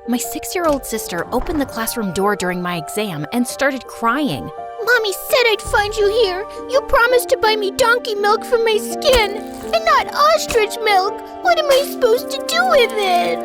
My 6-year-old sister opened the classroom door during my exam and started crying. Mommy said I'd find you here. You promised to buy me donkey milk for my skin, and not ostrich milk. What am I supposed to do with it?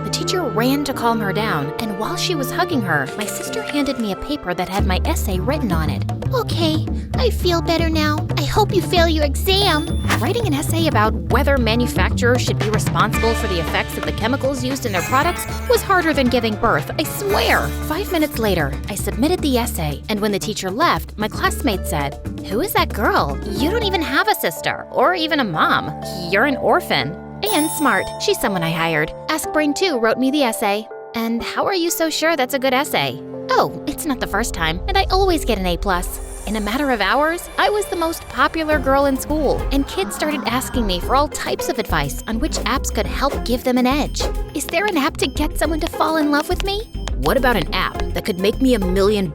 The teacher ran to calm her down, and while she was hugging her, my sister handed me a paper that had my essay written on it. Okay, I feel better now. I hope you fail your exam. Writing an essay about whether manufacturers should be responsible for the effects of the chemicals used in their products was harder than giving birth, I swear. 5 minutes later, I submitted the essay, and when the teacher left, my classmate said, "Who is that girl? You don't even have a sister, or even a mom. You're an orphan." And smart, she's someone I hired. AskBrain2 wrote me the essay. And how are you so sure that's a good essay? Oh, it's not the first time, and I always get an A+. In a matter of hours, I was the most popular girl in school, and kids started asking me for all types of advice on which apps could help give them an edge. Is there an app to get someone to fall in love with me? What about an app that could make me $1 million?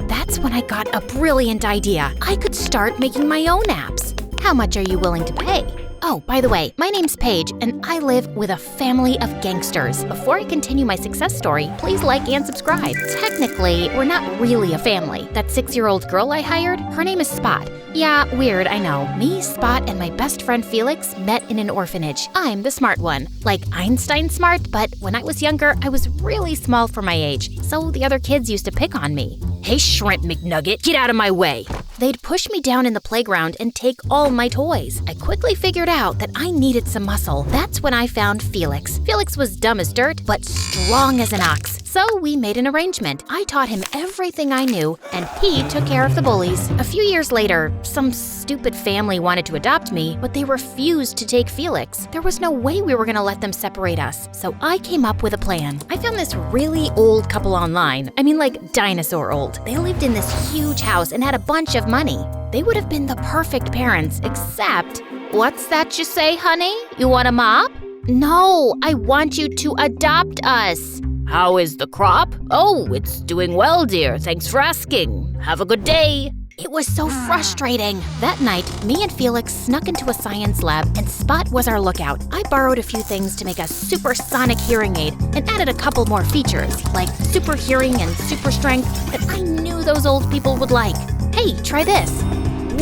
That's when I got a brilliant idea. I could start making my own apps. How much are you willing to pay? Oh, by the way, my name's Paige, and I live with a family of gangsters. Before I continue my success story, please like and subscribe. Technically, we're not really a family. That 6-year-old girl I hired, her name is Spot. Yeah, weird, I know. Me, Spot, and my best friend Felix met in an orphanage. I'm the smart one. Like Einstein smart, but when I was younger, I was really small for my age, so the other kids used to pick on me. Hey, Shrimp McNugget, get out of my way! They'd push me down in the playground and take all my toys. I quickly figured out that I needed some muscle. That's when I found Felix. Felix was dumb as dirt, but strong as an ox. So we made an arrangement. I taught him everything I knew, and he took care of the bullies. A few years later, some stupid family wanted to adopt me, but they refused to take Felix. There was no way we were gonna let them separate us, so I came up with a plan. I found this really old couple online. I mean, like dinosaur old. They lived in this huge house and had a bunch of money. They would have been the perfect parents, except... What's that you say, honey? You want a mop? No, I want you to adopt us. How is the crop? Oh, it's doing well, dear. Thanks for asking. Have a good day. It was so frustrating. That night, me and Felix snuck into a science lab, and Spot was our lookout. I borrowed a few things to make a supersonic hearing aid and added a couple more features, like super hearing and super strength, that I knew those old people would like. Hey, try this.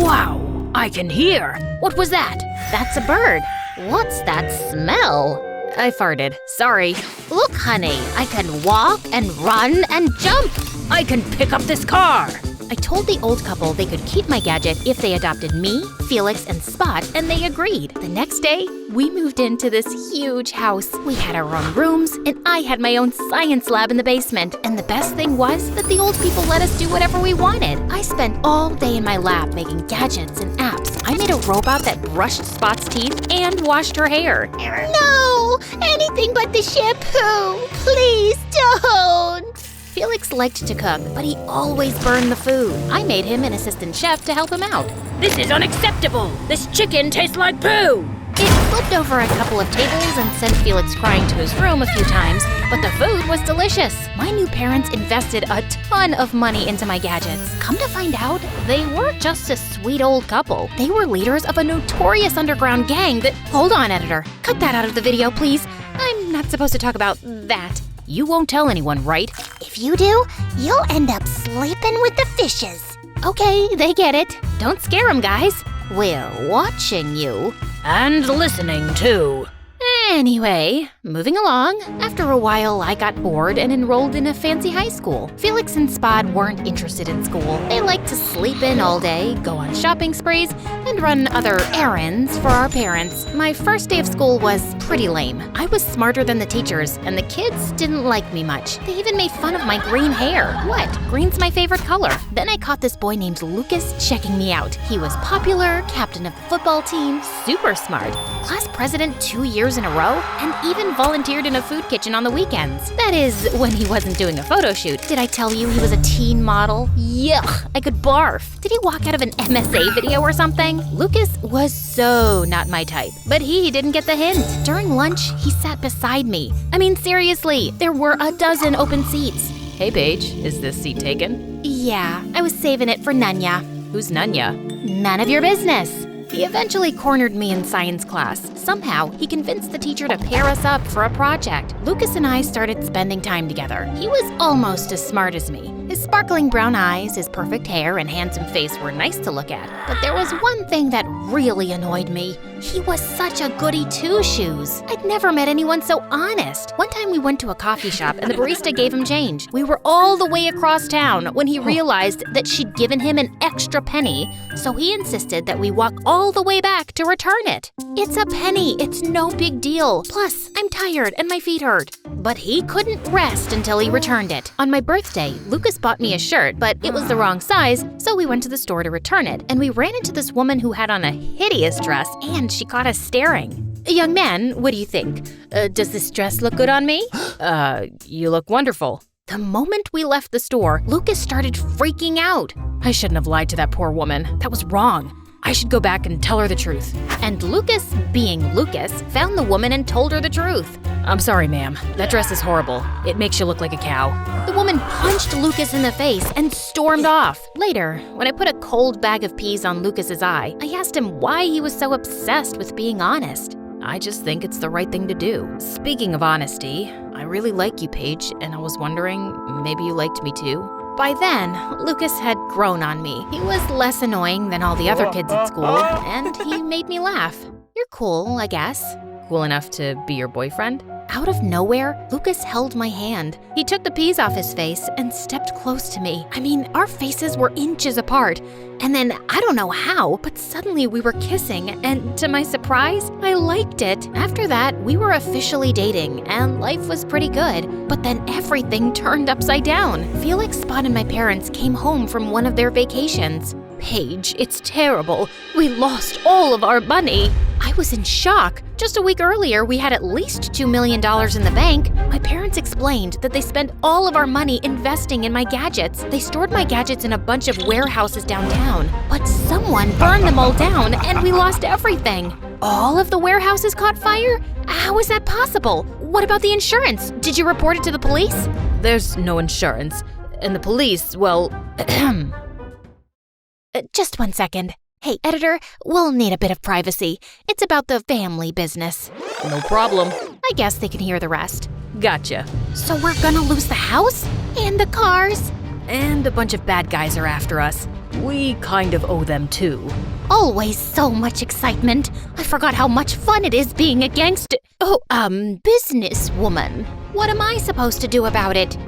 Wow, I can hear. What was that? That's a bird. What's that smell? I farted. Sorry. Look, honey, I can walk and run and jump. I can pick up this car. I told the old couple they could keep my gadget if they adopted me, Felix, and Spot, and they agreed. The next day, we moved into this huge house. We had our own rooms, and I had my own science lab in the basement. And the best thing was that the old people let us do whatever we wanted. I spent all day in my lab making gadgets and apps. I made a robot that brushed Spot's teeth and washed her hair. No, anything but the shampoo. Please don't. Felix liked to cook, but he always burned the food. I made him an assistant chef to help him out. This is unacceptable! This chicken tastes like poo! It flipped over a couple of tables and sent Felix crying to his room a few times, but the food was delicious. My new parents invested a ton of money into my gadgets. Come to find out, they weren't just a sweet old couple. They were leaders of a notorious underground gang that... Hold on, editor. Cut that out of the video, please. I'm not supposed to talk about that. You won't tell anyone, right? If you do, you'll end up sleeping with the fishes. Okay, they get it. Don't scare them, guys. We're watching you. And listening, too. Anyway, moving along. After a while, I got bored and enrolled in a fancy high school. Felix and Spot weren't interested in school. They liked to sleep in all day, go on shopping sprees, and run other errands for our parents. My first day of school was pretty lame. I was smarter than the teachers, and the kids didn't like me much. They even made fun of my green hair. What? Green's my favorite color. Then I caught this boy named Lucas checking me out. He was popular, captain of the football team, super smart, class president 2 years in a row, and even volunteered in a food kitchen on the weekends. That is, when he wasn't doing a photo shoot. Did I tell you he was a teen model? Yuck, I could barf. Did he walk out of an MSA video or something? Lucas was so not my type, but he didn't get the hint. During lunch, he sat beside me. I mean, seriously, there were a dozen open seats. Hey, Paige, is this seat taken? Yeah, I was saving it for Nunya. Who's Nunya? None of your business. He eventually cornered me in science class. Somehow, he convinced the teacher to pair us up for a project. Lucas and I started spending time together. He was almost as smart as me. His sparkling brown eyes, his perfect hair, and handsome face were nice to look at. But there was one thing that really annoyed me. He was such a goody two-shoes. I'd never met anyone so honest. One time we went to a coffee shop and the barista gave him change. We were all the way across town when he realized that she'd given him an extra penny, so he insisted that we walk all the way back to return it. It's a penny, it's no big deal. Plus, I'm tired and my feet hurt. But he couldn't rest until he returned it. On my birthday, Lucas bought me a shirt, but it was the wrong size, so we went to the store to return it, and we ran into this woman who had on a hideous dress, and she caught us staring. Young man, what do you think? Does this dress look good on me? You look wonderful. The moment we left the store, Lucas started freaking out. I shouldn't have lied to that poor woman. That was wrong. I should go back and tell her the truth. And Lucas, being Lucas, found the woman and told her the truth. I'm sorry, ma'am. That dress is horrible. It makes you look like a cow. The woman punched Lucas in the face and stormed off. Later, when I put a cold bag of peas on Lucas's eye, I asked him why he was so obsessed with being honest. I just think it's the right thing to do. Speaking of honesty, I really like you, Paige, and I was wondering, maybe you liked me too? By then, Lucas had grown on me. He was less annoying than all the other kids at school, and he made me laugh. You're cool, I guess. Cool enough to be your boyfriend? Out of nowhere, Lucas held my hand. He took the peas off his face and stepped close to me. I mean, our faces were inches apart. And then, I don't know how, but suddenly we were kissing, and to my surprise, I liked it. After that, we were officially dating, and life was pretty good. But then everything turned upside down. Felix, Spot, and my parents came home from one of their vacations. Paige, it's terrible. We lost all of our money. I was in shock. Just a week earlier, we had at least $2 million in the bank. My parents explained that they spent all of our money investing in my gadgets. They stored my gadgets in a bunch of warehouses downtown. But someone burned them all down and we lost everything. All of the warehouses caught fire? How is that possible? What about the insurance? Did you report it to the police? There's no insurance. And the police, well, just 1 second. Hey, editor, we'll need a bit of privacy. It's about the family business. No problem. I guess they can hear the rest. Gotcha. So we're gonna lose the house? And the cars? And a bunch of bad guys are after us. We kind of owe them too. Always so much excitement. I forgot how much fun it is being a businesswoman. What am I supposed to do about it?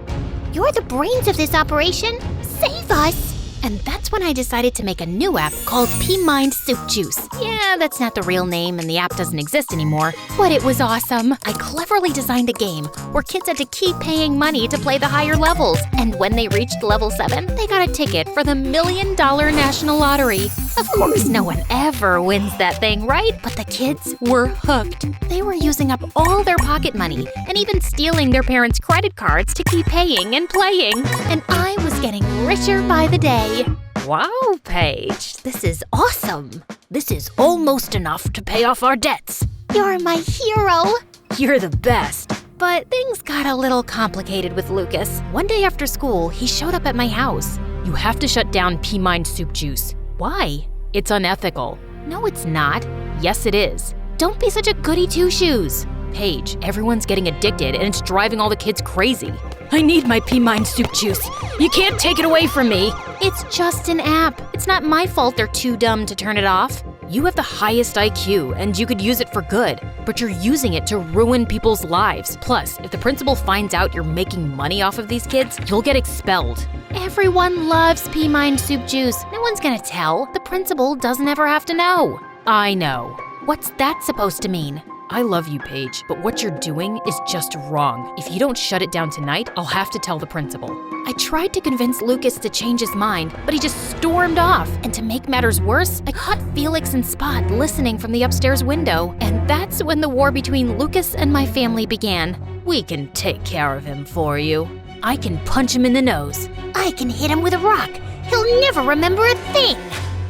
You're the brains of this operation. Save us! And that's when I decided to make a new app called P-Mind Soup Juice. Yeah, that's not the real name and the app doesn't exist anymore, but it was awesome. I cleverly designed a game where kids had to keep paying money to play the higher levels. And when they reached level 7, they got a ticket for the $1 Million National Lottery. Of course, no one ever wins that thing, right? But the kids were hooked. They were using up all their pocket money and even stealing their parents' credit cards to keep paying and playing. And I was getting richer by the day. Wow, Paige, this is awesome. This is almost enough to pay off our debts. You're my hero. You're the best. But things got a little complicated with Lucas. One day after school, he showed up at my house. You have to shut down P-Mind Soup Juice. Why? It's unethical. No, it's not. Yes, it is. Don't be such a goody two-shoes. Paige, everyone's getting addicted and it's driving all the kids crazy. I need my P-Mind Soup Juice. You can't take it away from me. It's just an app. It's not my fault they're too dumb to turn it off. You have the highest IQ and you could use it for good, but you're using it to ruin people's lives. Plus, if the principal finds out you're making money off of these kids, you'll get expelled. Everyone loves P-Mind Soup Juice. No one's gonna tell. The principal doesn't ever have to know. I know. What's that supposed to mean? I love you, Paige, but what you're doing is just wrong. If you don't shut it down tonight, I'll have to tell the principal. I tried to convince Lucas to change his mind, but he just stormed off. And to make matters worse, I caught Felix and Spot listening from the upstairs window. And that's when the war between Lucas and my family began. We can take care of him for you. I can punch him in the nose. I can hit him with a rock. He'll never remember a thing.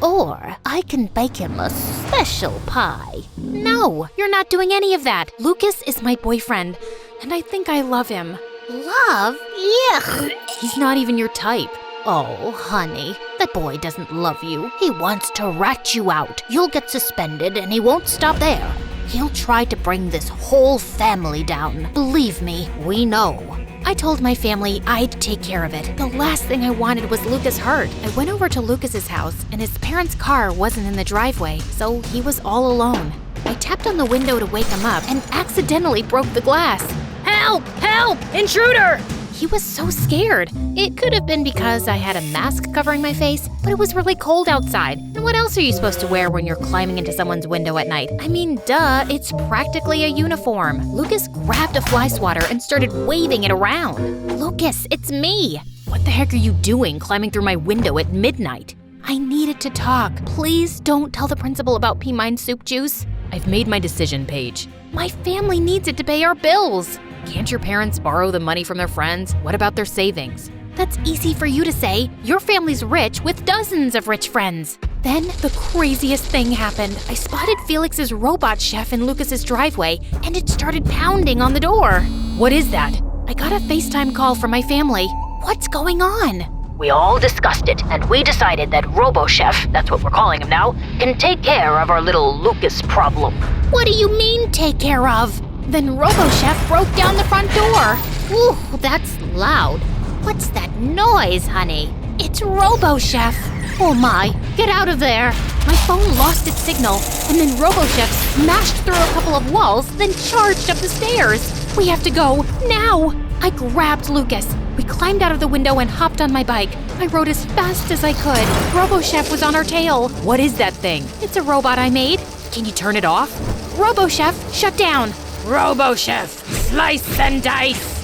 Or I can bake him a special pie. No, you're not doing any of that. Lucas is my boyfriend, and I think I love him. Love? Yuck. He's not even your type. Oh, honey, that boy doesn't love you. He wants to rat you out. You'll get suspended and he won't stop there. He'll try to bring this whole family down. Believe me, we know. I told my family I'd take care of it. The last thing I wanted was Lucas hurt. I went over to Lucas's house, and his parents' car wasn't in the driveway, so he was all alone. I tapped on the window to wake him up and accidentally broke the glass. Help! Help! Intruder! He was so scared. It could have been because I had a mask covering my face, but it was really cold outside. And what else are you supposed to wear when you're climbing into someone's window at night? I mean, duh, it's practically a uniform. Lucas grabbed a fly swatter and started waving it around. Lucas, it's me! What the heck are you doing climbing through my window at midnight? I needed to talk. Please don't tell the principal about pea mine soup juice. I've made my decision, Paige. My family needs it to pay our bills. Can't your parents borrow the money from their friends? What about their savings? That's easy for you to say. Your family's rich with dozens of rich friends. Then the craziest thing happened. I spotted Felix's robot chef in Lucas's driveway, and it started pounding on the door. What is that? I got a FaceTime call from my family. What's going on? We all discussed it, and we decided that RoboChef, that's what we're calling him now, can take care of our little Lucas problem. What do you mean, take care of? Then RoboChef broke down the front door. Ooh, that's loud. What's that noise, honey? It's RoboChef. Oh my, get out of there. My phone lost its signal, and then RoboChef smashed through a couple of walls, then charged up the stairs. We have to go, now! I grabbed Lucas. We climbed out of the window and hopped on my bike. I rode as fast as I could. RoboChef was on our tail. What is that thing? It's a robot I made. Can you turn it off? RoboChef, shut down. RoboChef, slice and dice.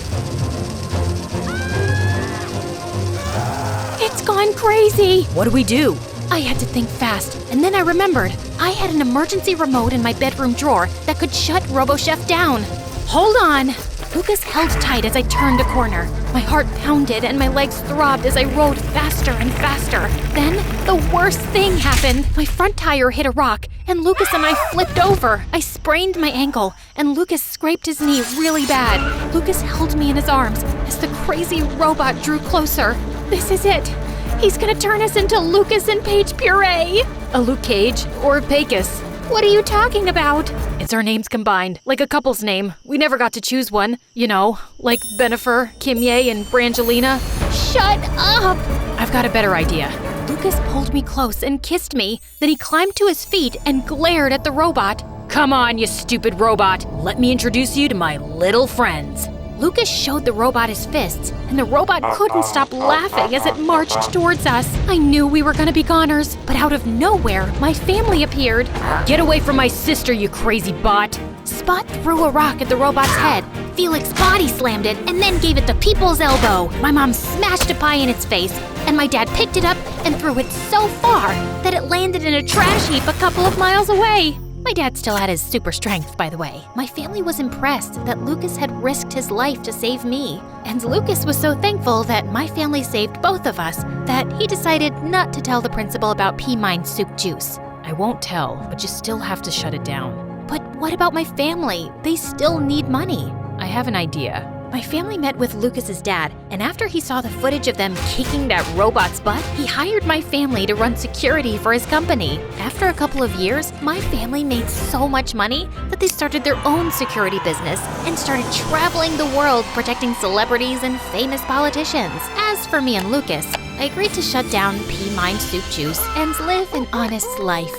It's gone crazy. What do we do? I had to think fast, and then I remembered. I had an emergency remote in my bedroom drawer that could shut RoboChef down. Hold on. Lucas held tight as I turned a corner. My heart pounded and my legs throbbed as I rode faster and faster. Then, the worst thing happened. My front tire hit a rock, and Lucas and I flipped over. I sprained my ankle, and Lucas scraped his knee really bad. Lucas held me in his arms as the crazy robot drew closer. This is it. He's gonna turn us into Lucas and Paige puree. A Luke Cage or a Pecos. What are you talking about? It's our names combined, like a couple's name. We never got to choose one. You know, like Bennifer, Kimye, and Brangelina. Shut up! I've got a better idea. Lucas pulled me close and kissed me. Then he climbed to his feet and glared at the robot. Come on, you stupid robot. Let me introduce you to my little friends. Lucas showed the robot his fists, and the robot couldn't stop laughing as it marched towards us. I knew we were gonna be goners, but out of nowhere, my family appeared. Get away from my sister, you crazy bot! Spot threw a rock at the robot's head. Felix body slammed it and then gave it the people's elbow. My mom smashed a pie in its face, and my dad picked it up and threw it so far that it landed in a trash heap a couple of miles away. My dad still had his super strength, by the way. My family was impressed that Lucas had risked his life to save me. And Lucas was so thankful that my family saved both of us that he decided not to tell the principal about pea mine soup juice. I won't tell, but you still have to shut it down. But what about my family? They still need money. I have an idea. My family met with Lucas's dad, and after he saw the footage of them kicking that robot's butt, he hired my family to run security for his company. After a couple of years, my family made so much money that they started their own security business and started traveling the world protecting celebrities and famous politicians. As for me and Lucas, I agreed to shut down pea mine soup juice and live an honest life.